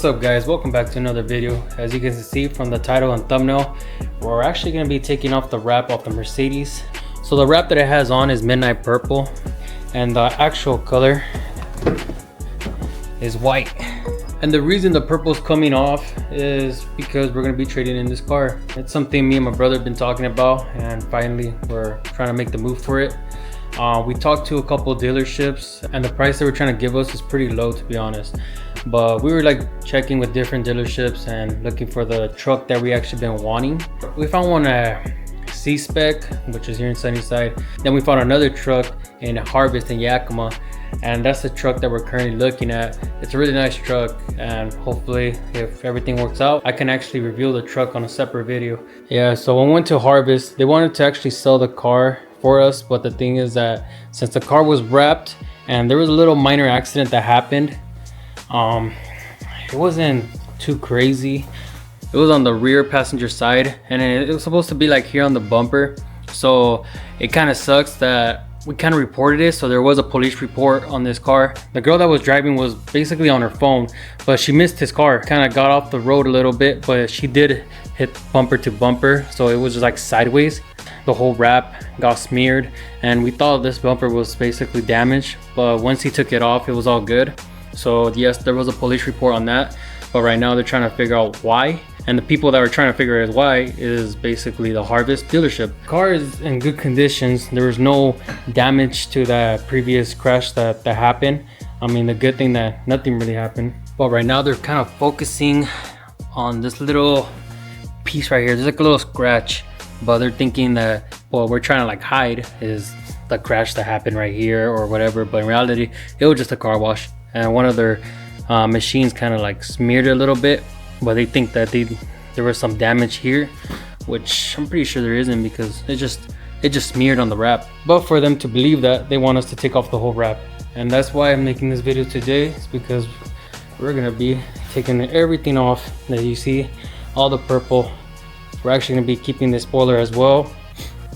What's up guys, welcome back to another video. As you can see from the title and thumbnail, we're actually going to be taking off the wrap off the Mercedes. So the wrap that it has on is midnight purple and the actual color is white. And the reason the purple is coming off is because we're going to be trading in this car. It's something me and my brother have been talking about, and finally we're trying to make the move for it. We talked to a couple dealerships and the price they were trying to give us is pretty low, to be honest. But we were like checking with different dealerships and looking for the truck that we actually been wanting. We found one at C-Spec, which is here in Sunnyside. Then we found another truck in Harvest in Yakima, and that's the truck that we're currently looking at. It's a really nice truck, and hopefully if everything works out, I can actually reveal the truck on a separate video. Yeah, so when we went to Harvest, they wanted to actually sell the car for us, but the thing is that since the car was wrapped and there was a little minor accident that happened, it wasn't too crazy. It was on the rear passenger side, and it was supposed to be like here on the bumper, so it kind of sucks that we kind of reported it. So there was a police report on this car. The girl that was driving was basically on her phone, but she missed his car, kind of got off the road a little bit, but she did hit bumper to bumper, so it was just like sideways. The whole wrap got smeared, and we thought this bumper was basically damaged, but once he took it off, it was all good. So yes, there was a police report on that, but right now they're trying to figure out why, and the people that were trying to figure out why is basically the Harvest dealership. The car is in good conditions. There was no damage to that previous crash that happened. I mean, the good thing that nothing really happened. But right now they're kind of focusing on this little piece right here. There's like a little scratch, but they're thinking that what we're trying to like hide is the crash that happened right here or whatever, but in reality it was just a car wash, and one of their machines kind of like smeared it a little bit, but they think that there was some damage here, which I'm pretty sure there isn't, because it just smeared on the wrap. But for them to believe that, they want us to take off the whole wrap, and that's why I'm making this video today. It's because we're gonna be taking everything off that you see, all the purple. We're actually gonna be keeping the spoiler as well,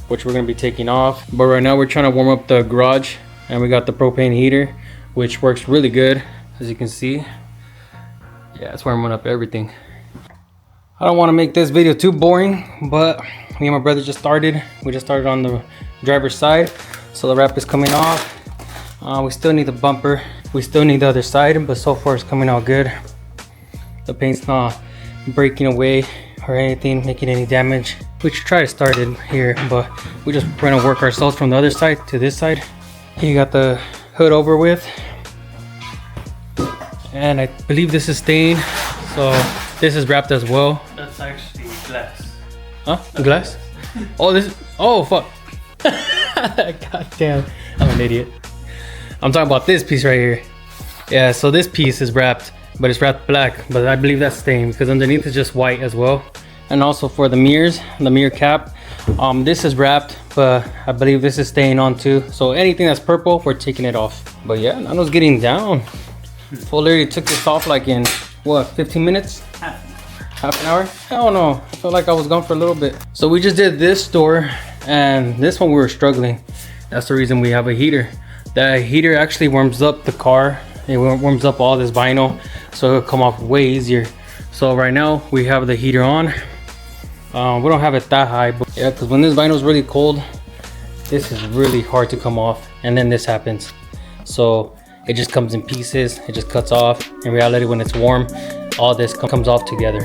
which we're gonna be taking off. But right now we're trying to warm up the garage, and we got the propane heater, which works really good, as you can see. Yeah, it's warming up everything. I don't want to make this video too boring, but me and my brother just started. We just started on the driver's side, so the wrap is coming off. We still need the bumper. We still need the other side, but so far it's coming out good. The paint's not breaking away or anything, making any damage. We should try to start it here, but we just going to work ourselves from the other side to this side. You got the hood over with, and I believe this is stained, so this is wrapped as well. That's actually glass. Huh? Glass? Oh, this. Oh, fuck. God damn, I'm an idiot. I'm talking about this piece right here. Yeah, so this piece is wrapped, but it's wrapped black, but I believe that's stained because underneath is just white as well. And also for the mirrors, the mirror cap, this is wrapped, but I believe this is staying on too. So anything that's purple, we're taking it off. But yeah, Nano's getting down. Full literally took this off like in what, 15 minutes? Half an hour? I don't know, I felt like I was gone for a little bit. So we just did this store, and this one we were struggling. That's the reason we have a heater. That heater actually warms up the car. It warms up all this vinyl, so it'll come off way easier. So right now we have the heater on. We don't have it that high, but yeah, because when this vinyl is really cold, this is really hard to come off, and then this happens. So it just comes in pieces, it just cuts off. In reality, when it's warm, all this comes off together.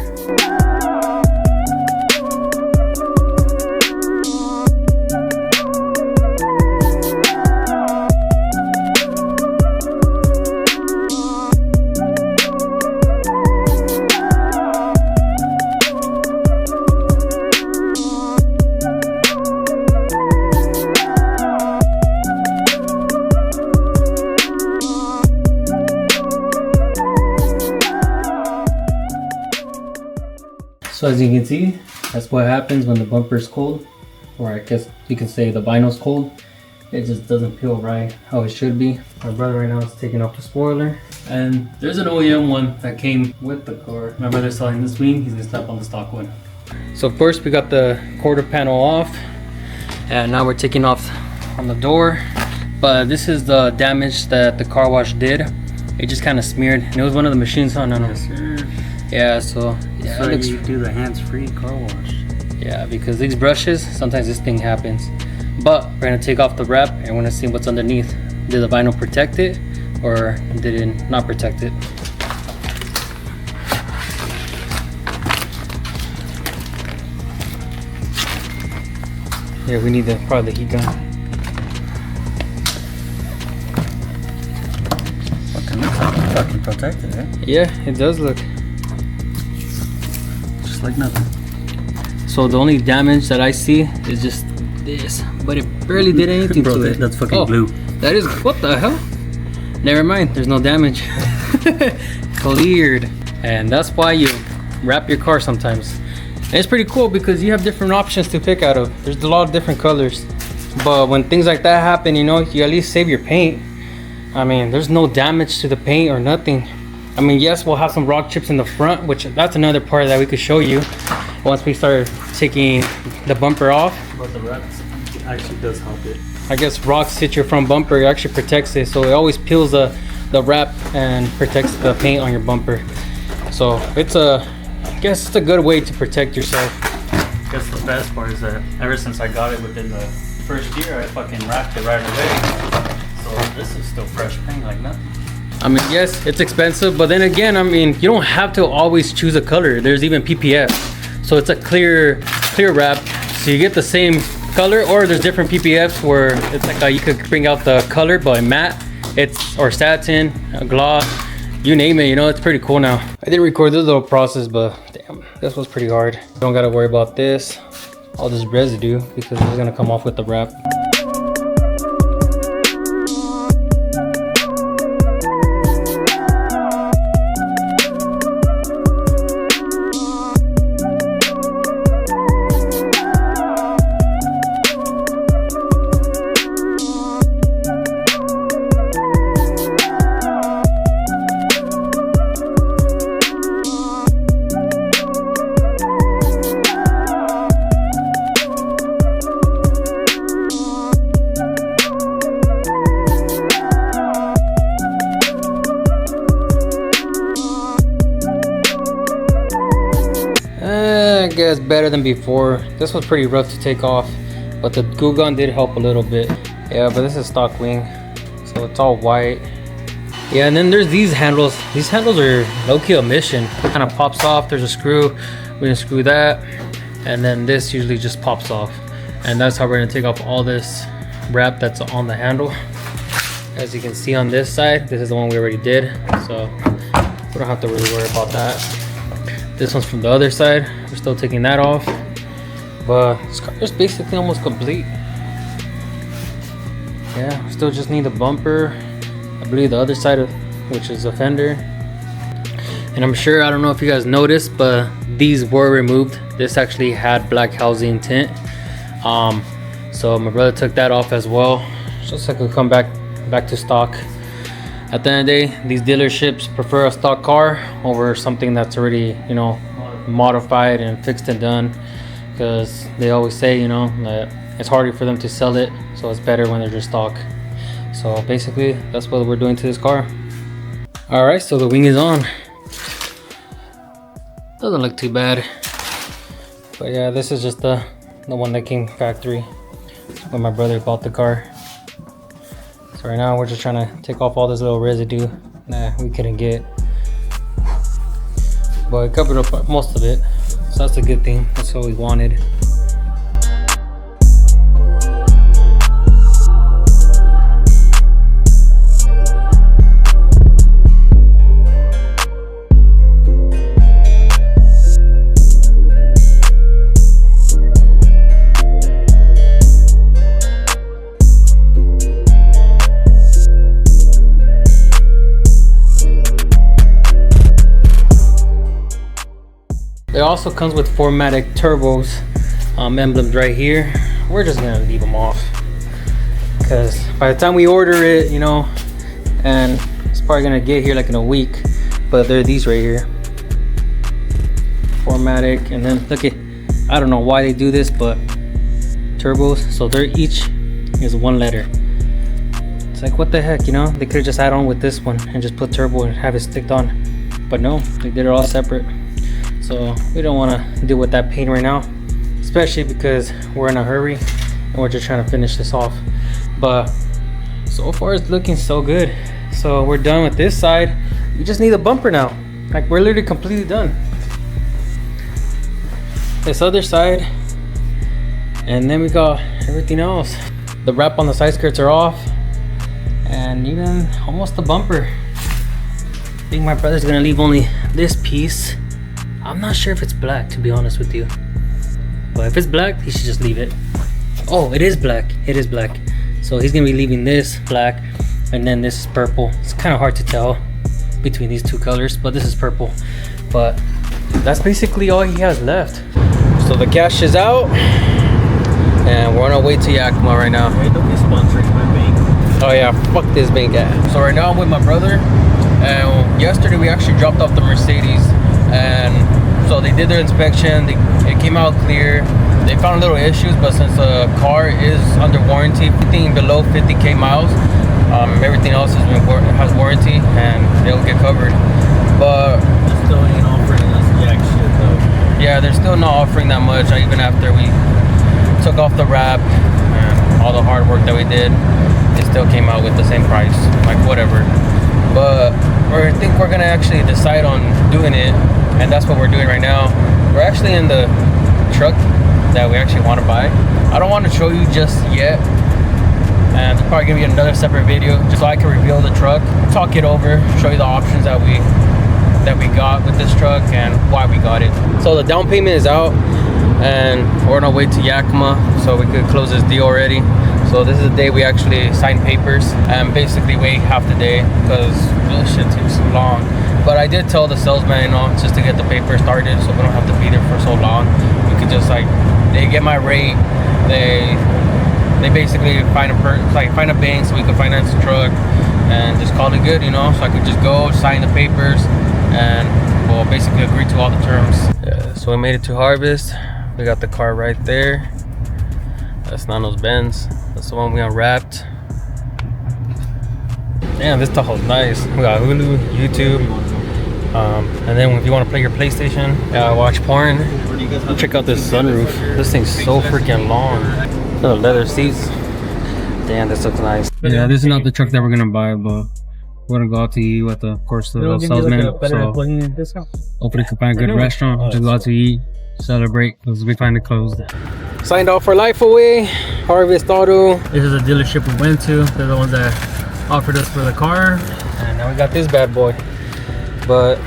So as you can see, that's what happens when the bumper is cold, or I guess you can say the vinyl's cold. It just doesn't peel right how it should be. My brother right now is taking off the spoiler, and there's an OEM one that came with the car. My brother's selling this wing, he's gonna slap on the stock one. So first we got the quarter panel off, and now we're taking off on the door. But this is the damage that the car wash did. It just kind of smeared, and it was one of the machines. Oh no. Yes, sir. Yeah, so yeah, So it looks, you do the hands-free car wash. yeah, because these brushes, sometimes this thing happens. But we're gonna take off the wrap and we're gonna see what's underneath. Did the vinyl protect it or did it not protect it? Yeah, we need probably the heat gun. Fucking looks like it's fucking protected, eh? Yeah, it does look. Just like nothing. So the only damage that I see is just this, but it barely did anything Bro, to it. that's fucking Oh, blue. That is, what the hell? Never mind, there's no damage. Cleared. And that's why you wrap your car sometimes. And it's pretty cool because you have different options to pick out of. There's a lot of different colors. But when things like that happen, you know, you at least save your paint. I mean, there's no damage to the paint or nothing. I mean, yes, we'll have some rock chips in the front, which that's another part that we could show you once we start taking the bumper off. But the wrap actually does help it. I guess rocks hit your front bumper, it actually protects it, so it always peels the wrap and protects the paint on your bumper. So it's I guess it's a good way to protect yourself. I guess the best part is that ever since I got it within the first year, I fucking wrapped it right away. So this is still fresh paint like nothing. I mean, yes, it's expensive, but then again, I mean, you don't have to always choose a color. There's even PPF, so it's a clear wrap, so you get the same color, or there's different PPFs where it's like you could bring out the color, but matte, or satin, gloss, you name it. You know, it's pretty cool now. I didn't record this little process, but damn, this was pretty hard. You don't gotta worry about this, all this residue, because it's gonna come off with the wrap. I guess better than before. This was pretty rough to take off, but the glue gun did help a little bit. Yeah, but this is stock wing, so it's all white. Yeah, and then there's these handles. These handles are low-key a mission. It kind of pops off. There's a screw. We're gonna screw that, and then this usually just pops off, and that's how we're gonna take off all this wrap that's on the handle. As you can see on this side, this is the one we already did, so we don't have to really worry about that. This one's from the other side. We're still taking that off, but this car is basically almost complete. Yeah, we still just need the bumper, I believe the other side of which is the fender, and I'm sure, I don't know if you guys noticed, but these were removed. This actually had black housing tint, so my brother took that off as well, just so I could come back to stock. At the end of the day, these dealerships prefer a stock car over something that's already, you know, modified and fixed and done, because they always say, you know, that it's harder for them to sell it, so it's better when they're just stock. So basically, that's what we're doing to this car. All right, so the wing is on. Doesn't look too bad, but yeah, this is just the one that came factory when my brother bought the car. So right now we're just trying to take off all this little residue that we couldn't get, but it covered up most of it, so that's a good thing. That's what we wanted. It also comes with 4MATIC turbos emblems right here. We're just gonna leave them off, because by the time we order it, you know, and it's probably gonna get here like in a week, but they're these right here, 4MATIC. And then look at, I don't know why they do this, but turbos, so they're each is one letter. It's like, what the heck, you know, they could have just add on with this one and just put turbo and have it sticked on, but no, they did it all separate. So we don't want to deal with that pain right now, especially because we're in a hurry and we're just trying to finish this off. But so far it's looking so good. So we're done with this side. We just need a bumper now. Like, we're literally completely done. This other side, and then we got everything else. The wrap on the side skirts are off, and even almost the bumper. I think my brother's gonna leave only this piece. I'm not sure if it's black, to be honest with you, but if it's black, he should just leave it. Oh, it is black. It is black. So he's gonna be leaving this black, and then this is purple. It's kind of hard to tell between these two colors, but this is purple. But that's basically all he has left. So the cash is out, and we're on our way to Yakima right now. Hey, don't be sponsoring my bank. Oh yeah, fuck this bank app. So right now I'm with my brother, and yesterday we actually dropped off the Mercedes, and so they did their inspection. It came out clear. They found little issues, but since the car is under warranty, anything below 50k miles, everything else has warranty and it'll get covered. But They still ain't offering us jack shit though. yeah, they're still not offering that much, even after we took off the wrap and all the hard work that we did. It still came out with the same price, like whatever. But I think we're gonna actually decide on doing it, and that's what we're doing right now. We're actually in the truck that we actually want to buy. I don't want to show you just yet, and there's probably gonna be another separate video just so I can reveal the truck, talk it over, show you the options that we got with this truck and why we got it. So the down payment is out, and we're on our way to Yakima, so we could close this deal already. So this is the day we actually sign papers and basically wait half the day because this shit takes so long. But I did tell the salesman, you know, just to get the paper started so we don't have to be there for so long. We could just, like, they get my rate, they basically find a bank so we could finance the truck and just call it good, you know. So I could just go sign the papers and we'll basically agree to all the terms. Yeah, so we made it to Harvest. We got the car right there. That's Nano's Benz. That's the one we unwrapped. Damn, this Tahoe's nice. We got Hulu, YouTube, and then if you want to play your PlayStation, watch porn, check out this sunroof. This thing's so freaking long. The leather seats. Damn, this looks nice. Yeah, this is not the truck that we're gonna buy, but we're gonna go out to eat with, of course, the salesman. So hopefully we can find a good restaurant. Just go out to eat, celebrate, because we find it closed. Signed off for Life Away, Harvest Auto. This is a dealership we went to. They're the ones that offered us for the car, and now we got this bad boy. But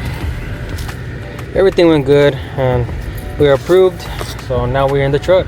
everything went good and we were approved, so now we're in the truck.